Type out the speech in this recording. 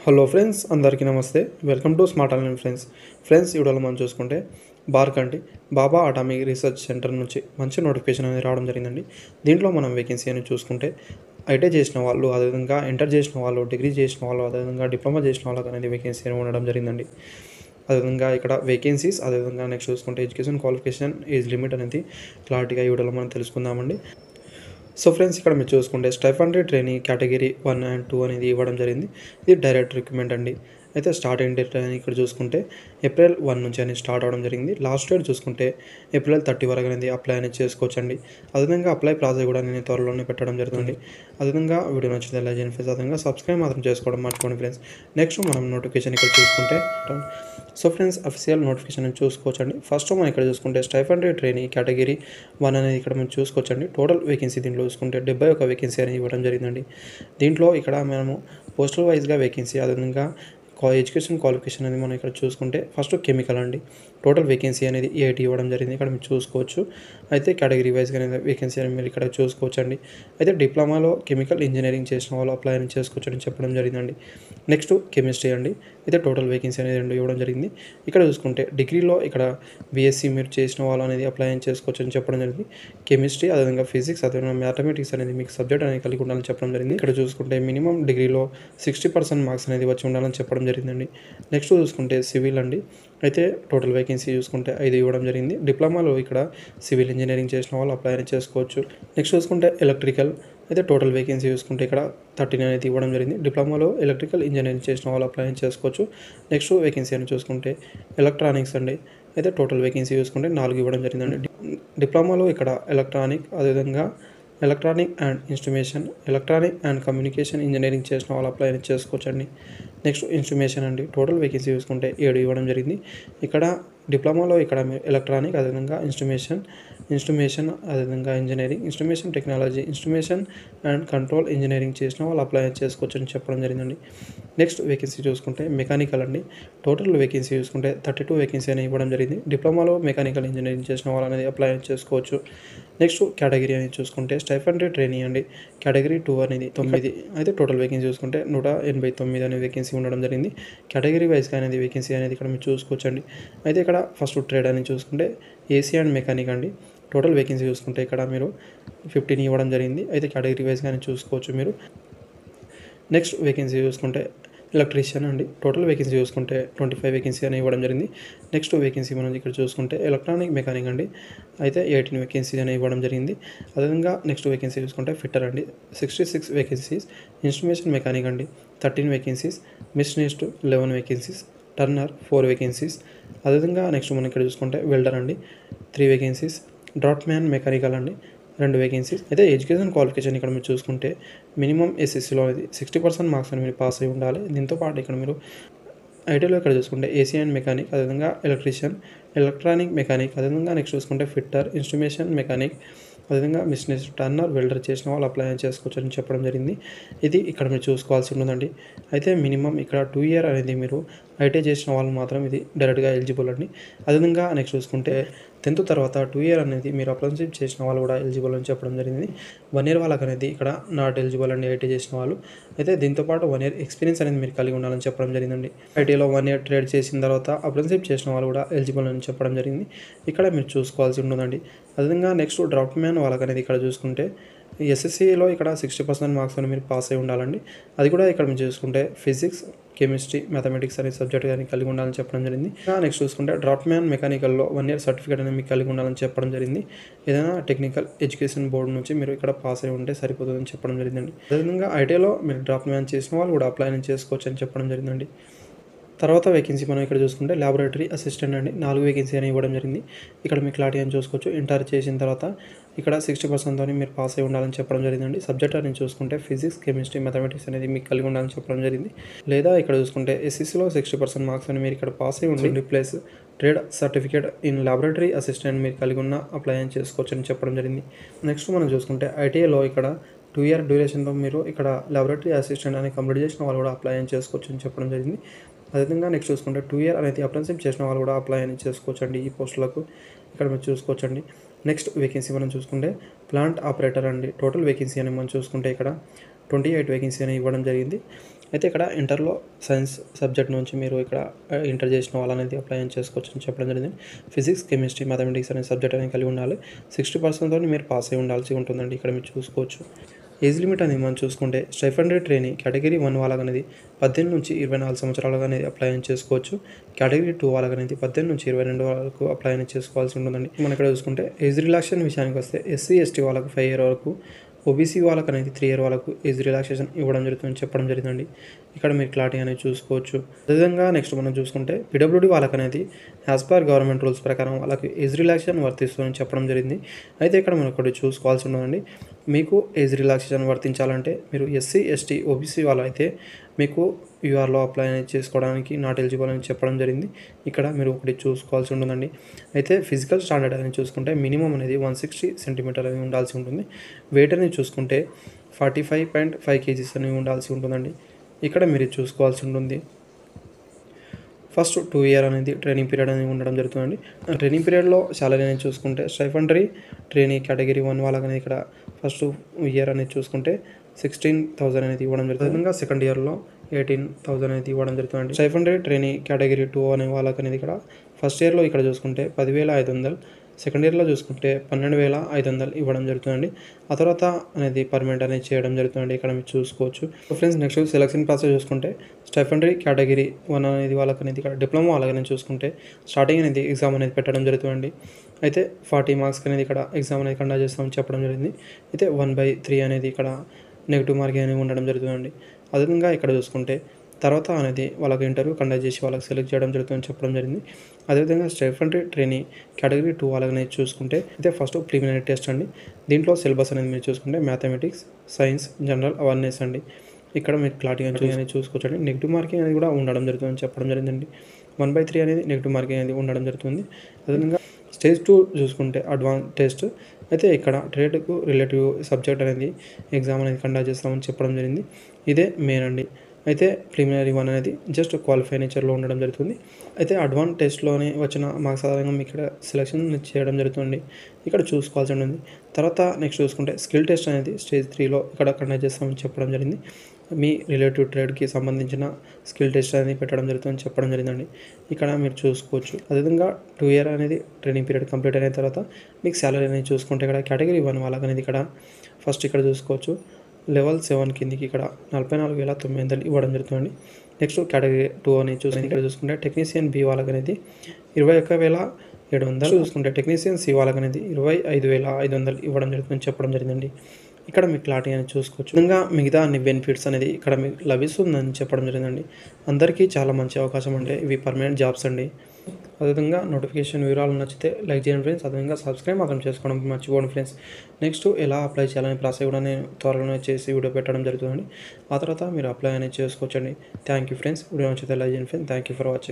Hello friends, అందరికీ నమస్తే. Welcome to smart online friends ఈ వీడియోలో మనం చూసుకుంటే బార్కంటి బాబా అటామిక్ రీసెర్చ్ సెంటర్ నుంచి మంచి నోటిఫికేషన్ అనేది రావడం జరిగిందండి. దీంట్లో మనం వేకెన్సీ అని చూసుకుంటే ఐటీ చేసిన వాళ్ళు, అదేవిధంగా ఇంటర్ చేసిన వాళ్ళు, డిగ్రీ చేసిన వాళ్ళు, అదేవిధంగా డిప్లొమా చేసిన వాళ్ళకి అనేది వేకెన్సీ అని ఉండడం జరిగిందండి. అదేవిధంగా ఇక్కడ వేకెన్సీస్, అదేవిధంగా నెక్స్ట్ చూసుకుంటే ఎడ్యుకేషన్ క్వాలిఫికేషన్, ఏజ్ లిమిట్ అనేది క్లారిటీగా ఈ వీడియోలో మనం తెలుసుకుందామండి. సో ఫ్రెండ్స్, ఇక్కడ మీరు చూసుకుంటే స్టైఫండరీ ట్రైనింగ్ కేటగిరీ 1 and 2 అనేది ఇవ్వడం జరిగింది. ఇది డైరెక్ట్ రిక్రూట్మెంట్ అండి. అయితే స్టార్టింగ్ డేట్ అని ఇక్కడ చూసుకుంటే ఏప్రిల్ 1 నుంచి అనేది స్టార్ట్ అవడం జరిగింది. లాస్ట్ డేట్ చూసుకుంటే ఏప్రిల్ 30 వరకు అనేది అప్లై అనేది చేసుకోవచ్చండి. అదేవిధంగా అప్లై ప్రాసెస్ కూడా నేను త్వరలోనే పెట్టడం జరుగుతుంది. అదేవిధంగా వీడియో నచ్చితే లైక్ చేయండి ఫ్రెండ్స్. అదేవిధంగా సబ్స్క్రైబ్ మాత్రం చేసుకోవడం మర్చిపోండి ఫ్రెండ్స్. నెక్స్ట్ మనం నోటిఫికేషన్ ఇక్కడ చూసుకుంటే సో ఫ్రెండ్స్, అఫీషియల్ నోటిఫికేషన్ చూసుకోవచ్చండి. ఫస్ట్ మనం ఇక్కడ చూసుకుంటే స్టైఫండరీ ట్రైనింగ్ కేటగిరీ 1 అనేది ఇక్కడ మనం చూసుకోవచ్చండి. టోటల్ వేకెన్సీ దీంట్లో చూసుకుంటే 71 వేకెన్సీ అనేది ఇవ్వడం జరిగిందండి. దీంట్లో ఇక్కడ మనము పోస్టల్ వైజ్గా వేకెన్సీ, అదేవిధంగా ఎడ్యుకేషన్ క్వాలిఫికేషన్ అనేది మనం ఇక్కడ చూసుకుంటే ఫస్ట్ కెమికల్ అండి. టోటల్ వేకెన్సీ అనేది 80 ఇవ్వడం జరిగింది. ఇక్కడ మీరు చూసుకోవచ్చు. అయితే కేటగిరీ వైజ్గా అనేది వేకెన్సీ అనేది మీరు ఇక్కడ చూసుకోవచ్చండి. అయితే డిప్లొమాలో కెమికల్ ఇంజనీరింగ్ చేసిన వాళ్ళు అప్లై అని చేసుకోవచ్చు అని చెప్పడం జరిగిందండి. నెక్స్ట్ కెమిస్ట్రీ అండి. అయితే టోటల్ వేకెన్సీ అనేది 2 ఇవ్వడం జరిగింది. ఇక్కడ చూసుకుంటే డిగ్రీలో ఇక్కడ బీఎస్సీ మీరు చేసిన వాళ్ళు అనేది అప్లై అని చేసుకోవచ్చు అని చెప్పడం జరిగింది. కెమిస్ట్రీ, అదేవిధంగా ఫిజిక్స్, అదేవిధంగా మ్యాథమెటిక్స్ అనేది మీకు సబ్జెక్ట్ అనేది కలిగి ఉండాలని చెప్పడం జరిగింది. ఇక్కడ చూసుకుంటే మినిమం డిగ్రీలో 60% మార్క్స్ అనేది వచ్చి ఉండాలని చెప్పడం జరిగిందండి. నెక్స్ట్ చూసుకుంటే సివిల్ అండి. అయితే టోటల్ వేకెన్సీ చూసుకుంటే 5 ఇవ్వడం జరిగింది. డిప్లొమాలో ఇక్కడ సివిల్ ఇంజనీరింగ్ చేసిన వాళ్ళు అప్లై అని చేసుకోవచ్చు. నెక్స్ట్ చూసుకుంటే ఎలక్ట్రికల్. అయితే టోటల్ వేకెన్సీ చూసుకుంటే ఇక్కడ 13 అనేది ఇవ్వడం జరిగింది. డిప్లొమాలో ఎలక్ట్రికల్ ఇంజనీరింగ్ చేసిన వాళ్ళు అప్లై అని చేసుకోవచ్చు. నెక్స్ట్ వేకెన్సీ అని చూసుకుంటే ఎలక్ట్రానిక్స్ అండి. అయితే టోటల్ వేకెన్సీ చూసుకుంటే 4 ఇవ్వడం జరిగిందండి. డిప్లొమాలో ఇక్కడ ఎలక్ట్రానిక్, అదేవిధంగా electronic and instrumentation, electronic and communication engineering చేసిన వాళ్ళు అప్లై అనేది చేసుకోవచ్చండి. నెక్స్ట్ ఇన్స్ట్రుమేషన్ అండి. టోటల్ వేకెన్సీ చూసుకుంటే 7 ఇవ్వడం జరిగింది. ఇక్కడ డిప్లొమాలో ఇక్కడ ఎలక్ట్రానిక్, అదేవిధంగా ఇన్స్ట్రుమేషన్, అదేవిధంగా engineering, instrumentation technology, instrumentation and control engineering చేసిన వాళ్ళు అప్లై చేసుకోవచ్చు అని చెప్పడం జరిగిందండి. నెక్స్ట్ వేకెన్సీ చూసుకుంటే మెకానికల్ అండి. టోటల్ వేకెన్సీ చూసుకుంటే 32 వేకెన్సీ అనేది ఇవ్వడం జరిగింది. డిప్లొమాలో మెకానికల్ ఇంజనీరింగ్ చేసిన వాళ్ళు అనేది అప్లై చేసుకోవచ్చు. నెక్స్ట్ కేటగిరీ అనేది చూసుకుంటే స్టైఫండరీ ట్రైనింగ్ అండి. కేటగిరీ 2 అనేది 9. అయితే టోటల్ వేకెన్సీ చూసుకుంటే 189 అనే వేకెన్సీ ఉండడం జరిగింది. కేటగిరీ వైజ్గా అనేది వేకెన్సీ అనేది ఇక్కడ మీరు చూసుకోవచ్చండి. అయితే ఇక్కడ ఫస్ట్ ట్రేడ్ అని చూసుకుంటే ఏసీ అండ్ మెకానిక్ అండి. టోటల్ వేకెన్సీ చూసుకుంటే ఇక్కడ మీరు 15 ఇవ్వడం జరిగింది. అయితే కేటగిరీ వైజ్గానే చూసుకోవచ్చు మీరు. నెక్స్ట్ వేకెన్సీ చూసుకుంటే ఎలక్ట్రీషియన్ అండి. టోటల్ వేకెన్సీ చూసుకుంటే 25 వేకెన్సీ అని ఇవ్వడం జరిగింది. నెక్స్ట్ వేకెన్సీ మనం ఇక్కడ చూసుకుంటే ఎలక్ట్రానిక్ మెకానిక్ అండి. అయితే 18 వేకెన్సీ అని ఇవ్వడం జరిగింది. అదేవిధంగా నెక్స్ట్ వేకెన్సీ చూసుకుంటే ఫిట్టర్ అండి. 66 వేకెన్సీస్. ఇన్స్ట్రుమేషన్ మెకానిక్ అండి. 13 vacancies. Machinist 11 vacancies. Turner 4 vacancies. అదేవిధంగా నెక్స్ట్ మనం ఇక్కడ చూసుకుంటే వెల్డర్ అండి. 3 వేకెన్సీస్. డ్రాఫ్ట్ మ్యాన్ మెకానికల్ అండి. 2 వేకెన్సీస్. అయితే ఎడ్యుకేషన్ క్వాలిఫికేషన్ ఇక్కడ మీరు చూసుకుంటే మినిమం ఎస్ఎస్సీలో అనేది 60% మార్క్స్ అని మీరు పాస్ అయి ఉండాలి. దీంతోపాటు ఇక్కడ మీరు ఐటీలో ఇక్కడ చూసుకుంటే ఏసీ అండ్ మెకానిక్, అదేవిధంగా ఎలక్ట్రీషియన్, ఎలక్ట్రానిక్ మెకానిక్, అదేవిధంగా నెక్స్ట్ చూసుకుంటే ఫిట్టర్, ఇన్స్ట్రుమేషన్ మెకానిక్, అదేవిధంగా మిషనిస్ట్, టర్నర్, వెల్డర్ చేసిన వాళ్ళు అప్లై చేసుకోవచ్చు అని చెప్పడం జరిగింది. ఇది ఇక్కడ మీరు చూసుకోవాల్సి ఉంటుందండి. అయితే మినిమం ఇక్కడ 2 year అనేది మీరు ఐటీ చేసిన వాళ్ళు మాత్రం ఇది డైరెక్ట్గా ఎలిజిబుల్ అండి. అదేవిధంగా నెక్స్ట్ చూసుకుంటే 10th తర్వాత 2 year అనేది మీరు అప్రెంటిస్‌షిప్ చేసిన వాళ్ళు కూడా ఎలిజిబుల్ అని చెప్పడం జరిగింది. 1 year వాళ్ళకి అనేది ఇక్కడ నాట్ ఎలిజిబుల్ అండి ఐటీ చేసిన వాళ్ళు. అయితే దీంతోపాటు 1 year ఎక్స్పీరియన్స్ అనేది మీరు కలిగి ఉండాలని చెప్పడం జరిగిందండి. ఐటీలో 1 year ట్రేడ్ చేసిన తర్వాత అప్రెంటిస్‌షిప్ చేసిన వాళ్ళు కూడా ఎలిజిబుల్ అని చెప్పడం జరిగింది. ఇక్కడ మీరు చూసుకోవాల్సి ఉంటుందండి. అదేవిధంగా నెక్స్ట్ డ్రాఫ్ట్ మ్యాన్ వాళ్ళకి అనేది ఇక్కడ చూసుకుంటే ఎస్ఎస్సీలో ఇక్కడ 60% మార్క్స్ అని మీరు పాస్ అయి ఉండాలండి. అది కూడా ఇక్కడ మీరు చూసుకుంటే ఫిజిక్స్, కెమిస్ట్రీ, మ్యాథమెటిక్స్ అనే సబ్జెక్ట్ కానీ కలిగి ఉండాలని చెప్పడం జరిగింది. నెక్స్ట్ చూసుకుంటే డ్రాఫ్ట్ మ్యాన్ మెకానికల్లో 1 year సర్టిఫికేట్ అనేది మీకు కలిగి ఉండాలని చెప్పడం జరిగింది. ఏదైనా టెక్నికల్ ఎడ్యుకేషన్ బోర్డు నుంచి మీరు ఇక్కడ పాస్ అయి ఉంటే సరిపోతుందని చెప్పడం జరిగిందండి. అదేవిధంగా ఐటీలో మీరు డ్రాఫ్ట్ మ్యాన్ చేసిన వాళ్ళు కూడా అప్లై చేసుకోవచ్చు అని చెప్పడం జరిగిందండి. తర్వాత వేకెన్సీ మనం ఇక్కడ చూసుకుంటే ల్యాబొరేటరీ అసిస్టెంట్ అండి. 4 వేకెన్సీ అని ఇవ్వడం జరిగింది. ఇక్కడ మీకు క్లారిటీ అని చూసుకోవచ్చు. ఇంటర్ చేసిన తర్వాత ఇక్కడ 60%తోని మీరు పాస్ అయి ఉండాలని చెప్పడం జరిగిందండి. సబ్జెక్ట్ అని చూసుకుంటే ఫిజిక్స్, కెమిస్ట్రీ, మ్యాథమెటిక్స్ అనేది మీకు కలిగి ఉండాలని చెప్పడం జరిగింది. లేదా ఇక్కడ చూసుకుంటే ఎస్ఎస్సీలో 60% మార్క్స్ అని మీరు ఇక్కడ పాస్ అయి ఉండి plus trade certificate in laboratory assistant మీరు కలిగి ఉన్న అప్లై అని చేసుకోవచ్చు అని చెప్పడం జరిగింది. నెక్స్ట్ మనం చూసుకుంటే ఐటీఐలో ఇక్కడ 2 year డ్యూరేషన్లో మీరు ఇక్కడ ల్యాబొరేటరీ అసిస్టెంట్ అని కంప్లీట్ చేసిన వాళ్ళు కూడా అప్లై అని చేసుకోవచ్చు అని చెప్పడం జరిగింది. అదేవిధంగా నెక్స్ట్ చూసుకుంటే 2 year అనేది అప్రెంటిస్‌షిప్ చేసిన వాళ్ళు కూడా అప్లై అని చేసుకోవచ్చండి ఈ పోస్టులకు. ఇక్కడ మీరు చూసుకోవచ్చండి. నెక్స్ట్ వేకెన్సీ మనం చూసుకుంటే ప్లాంట్ ఆపరేటర్ అండి. టోటల్ వేకెన్సీ అని మనం చూసుకుంటే ఇక్కడ 28 వేకెన్సీ అని ఇవ్వడం జరిగింది. అయితే ఇక్కడ ఇంటర్లో సైన్స్ సబ్జెక్ట్ నుంచి మీరు ఇక్కడ ఇంటర్ చేసిన వాళ్ళనేది అప్లై చేసుకోవచ్చు అని చెప్పడం జరిగింది. ఫిజిక్స్, కెమిస్ట్రీ, మ్యాథమెటిక్స్ అనే సబ్జెక్ట్ అనేది కలిగి ఉండాలి. 60%తో మీరు పాస్ అయి ఉండాల్సి ఉంటుందండి. ఇక్కడ మీరు చూసుకోవచ్చు. ఏజ్ లిమిట్ అనేది మనం చూసుకుంటే స్టైఫండరీ ట్రైనీ కేటగిరీ 1 వాళ్ళకనేది 18 నుంచి 24 సంవత్సరాలుగా అనేది అప్లై చేసుకోవచ్చు. కేటగిరీ 2 వాళ్ళకనేది 18 నుంచి 22 వరకు అప్లై చేసుకోవాల్సి ఉంటుందండి. మనం ఇక్కడ చూసుకుంటే ఏజ్ రిలాక్సేషన్ విషయానికి వస్తే ఎస్సీ, ఎస్టీ వాళ్ళకు 5 ఇయర్ వరకు, ఓబీసీ వాళ్ళకి అనేది 3 ఇయర్ వాళ్ళకు ఏజ్ రిలాక్సేషన్ ఇవ్వడం జరుగుతుందని చెప్పడం జరిగిందండి. ఇక్కడ మీరు క్లారిటీ అనేది చూసుకోవచ్చు. అదేవిధంగా నెక్స్ట్ మనం చూసుకుంటే పీడబ్ల్యూడీ వాళ్ళకి అనేది యాజ్ పర్ గవర్నమెంట్ రూల్స్ ప్రకారం వాళ్ళకి ఏజ్ రిలాక్సేషన్ వర్తిస్తుందని చెప్పడం జరిగింది. అయితే ఇక్కడ మనం ఒకటి చూసుకోవాల్సి ఉంటుందండి. మీకు ఏజ్ రిలాక్సేషన్ వర్తించాలంటే మీరు ఎస్సీ, ఎస్టీ, ఓబీసీ వాళ్ళు అయితే మీకు యూఆర్లో అప్లై అనేది చేసుకోవడానికి నాట్ ఎలిజిబుల్ అని చెప్పడం జరిగింది. ఇక్కడ మీరు ఒకటి చూసుకోవాల్సి ఉంటుందండి. అయితే ఫిజికల్ స్టాండర్డ్ అనేది చూసుకుంటే మినిమం అనేది 160 సెంటీమీటర్ అనేది ఉండాల్సి ఉంటుంది. వెయిట్ అనేది చూసుకుంటే 45.5 కేజీస్ అనేవి ఉండాల్సి ఉంటుందండి. ఇక్కడ మీరు చూసుకోవాల్సి ఉంటుంది. ఫస్ట్ 2 ఇయర్ అనేది ట్రైనింగ్ పీరియడ్ అనేది ఉండడం జరుగుతుందండి. ట్రైనింగ్ పీరియడ్లో సాలరీ అనేది చూసుకుంటే స్టైఫండరీ ట్రైనీ కేటగిరీ 1 వాళ్ళకనేది ఇక్కడ ఫస్ట్ ఇయర్ అనేది చూసుకుంటే 16,000 అనేది ఇవ్వడం జరుగుతుంది. విధంగా సెకండ్ ఇయర్లో 18,000 అనేది ఇవ్వడం జరుగుతుందండి. స్టైఫండరీ ట్రైనీ కేటగిరీ 2 అనే వాళ్ళకనేది ఇక్కడ ఫస్ట్ ఇయర్లో ఇక్కడ చూసుకుంటే 10,500, సెకండ్ ఇయర్లో చూసుకుంటే 12,500 ఇవ్వడం జరుగుతుందండి. ఆ తర్వాత అనేది పర్మనెంట్ అనేది చేయడం జరుగుతుందండి. ఇక్కడ మీరు చూసుకోవచ్చు. ఫ్రెండ్స్ నెక్స్ట్ సెలక్షన్ ప్రాసెస్ చూసుకుంటే స్టైఫండరీ కేటగిరీ 1 అనేది వాళ్ళకనేది ఇక్కడ డిప్లొమా వాళ్ళకనేది చూసుకుంటే స్టార్టింగ్ అనేది ఎగ్జామ్ అనేది పెట్టడం జరుగుతుందండి. అయితే 40 మార్క్స్కి అనేది ఇక్కడ ఎగ్జామ్ అనేది కండక్ట్ చేస్తామని చెప్పడం జరిగింది. అయితే 1/3 అనేది ఇక్కడ నెగిటివ్ మార్కింగ్ అనేది ఉండడం జరుగుతుందండి. అదేవిధంగా ఇక్కడ చూసుకుంటే తర్వాత అనేది వాళ్ళకి ఇంటర్వ్యూ కండక్ట్ చేసి వాళ్ళకి సెలెక్ట్ చేయడం జరుగుతుందని చెప్పడం జరిగింది. అదేవిధంగా స్టైఫండరీ ట్రైనీ కేటగిరీ 2 వాళ్ళని చూసుకుంటే అయితే ఫస్ట్ ప్రిలిమినరీ టెస్ట్ అండి. దీంట్లో సిలబస్ అనేది మీరు చూసుకుంటే మ్యాథమెటిక్స్, సైన్స్, జనరల్ అవేర్నెస్ అండి. ఇక్కడ మీరు క్లారిటీ అనేది చూసుకోవచ్చండి. నెగిటివ్ మార్కింగ్ అనేది కూడా ఉండడం జరుగుతుందని చెప్పడం జరిగిందండి. 1/3 అనేది నెగిటివ్ మార్కింగ్ అనేది ఉండడం జరుగుతుంది. అదేవిధంగా స్టేజ్ 2 చూసుకుంటే అడ్వాన్స్ టెస్ట్. అయితే ఇక్కడ ట్రేడ్కు రిలేటివ్ సబ్జెక్ట్ అనేది ఎగ్జామ్ అనేది కండక్ట్ చేస్తామని చెప్పడం జరిగింది. ఇదే మెయిన్ అండి. అయితే ప్రిలిమినరీ 1 అనేది జస్ట్ క్వాలిఫై నేచర్లో ఉండడం జరుగుతుంది. అయితే అడ్వాన్స్ టెస్ట్లోనే వచ్చిన మార్క్స్ ఆధారంగా మీకు ఇక్కడ సెలెక్షన్ చేయడం జరుగుతుంది. ఇక్కడ చూసుకోవాల్సి ఉంటుంది. తర్వాత నెక్స్ట్ చూసుకుంటే స్కిల్ టెస్ట్ అనేది స్టేజ్ 3లో ఇక్కడ కండక్ట్ చేస్తామని చెప్పడం జరిగింది. మీ రిలేటివ్ ట్రేడ్కి సంబంధించిన స్కిల్ టెస్ట్ అనేది పెట్టడం జరుగుతుందని చెప్పడం జరిగిందండి. ఇక్కడ మీరు చూసుకోవచ్చు. అదేవిధంగా 2 ఇయర్ అనేది ట్రైనింగ్ పీరియడ్ కంప్లీట్ అయిన తర్వాత మీకు సాలరీ అనేది చూసుకుంటే ఇక్కడ కేటగిరీ 1 వాళ్ళకనేది ఇక్కడ ఫస్ట్ ఇక్కడ చూసుకోవచ్చు. లెవెల్ 7 కిందికి ఇక్కడ 44,900 ఇవ్వడం జరుగుతుంది. నెక్స్ట్ కేటగిరీ 2 అని ఇక్కడ చూసుకుంటే టెక్నీషియన్ బి వాళ్ళకనేది 21,700 చూసుకుంటే టెక్నీషియన్ సి వాళ్ళకనేది 25,500 ఇవ్వడం జరుగుతుందని చెప్పడం జరిగిందండి. ఇక్కడ మీకు క్లారిటీ అనేది చూసుకోవచ్చు. విధంగా మిగతా అన్ని బెనిఫిట్స్ అనేది ఇక్కడ మీకు లభిస్తుందని చెప్పడం జరిగిందండి. అందరికీ చాలా మంచి అవకాశం అంటే ఇవి పర్మనెంట్ జాబ్స్ అండి. అదేవిధంగా నోటిఫికేషన్ వివరాలు నచ్చితే లైక్ చేయండి ఫ్రెండ్స్. అదేవిధంగా సబ్స్క్రైబ్ మాత్రం చేసుకోవడం మర్చిపోండి ఫ్రెండ్స్. నెక్స్ట్ ఎలా అప్లై చేయాలని ప్రాసెస్ కూడా నేను త్వరలోనే చేసి వీడియో పెట్టడం జరుగుతుందండి. ఆ తర్వాత మీరు అప్లై అనేది చేసుకోవచ్చండి. Thank you friends. వీడియో నచ్చితే లైక్ చేయండి friends. Thank you for watching.